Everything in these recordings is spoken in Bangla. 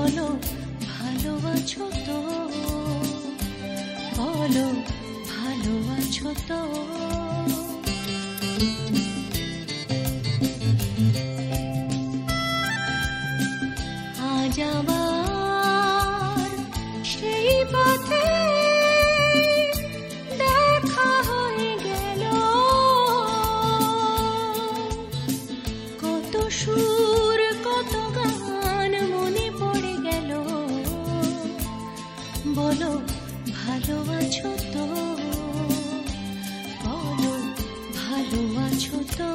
বলো ভালো আছো তো, বলো ভালো আছো তো। আজ আবার সেই পথে দেখা হয়ে গেল, কত সুর কত গান মনে পড়ে গেল, বলো ভালো আছো তো, বলো ভালো আছো তো।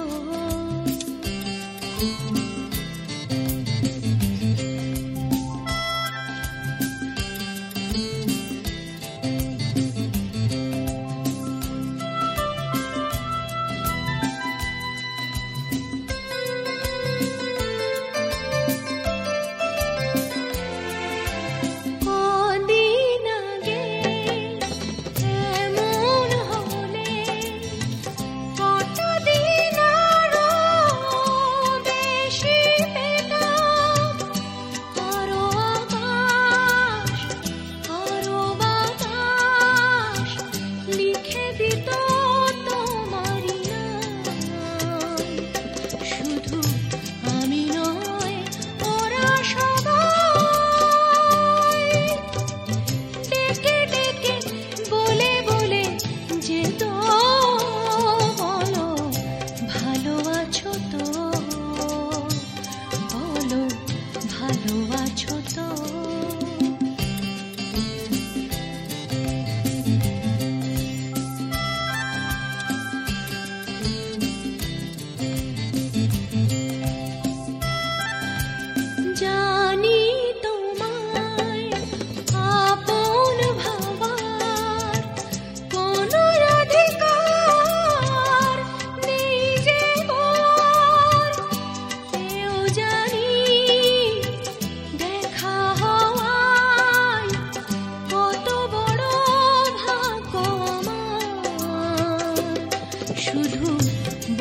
শুধু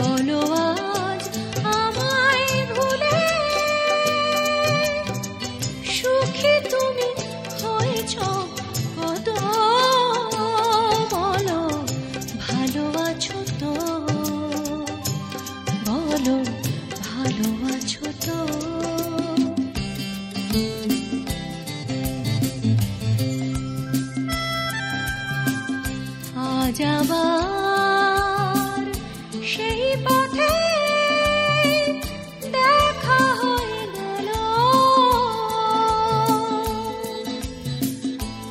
বলো আজ আমায় ভুলে সুখী তুমি হয়েছ কত, বলো ভালো আছো তো, বলো ভালো আছো তো। আজ আবার সেই পথে দেখা হয়ে গেল,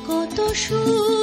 কত সুর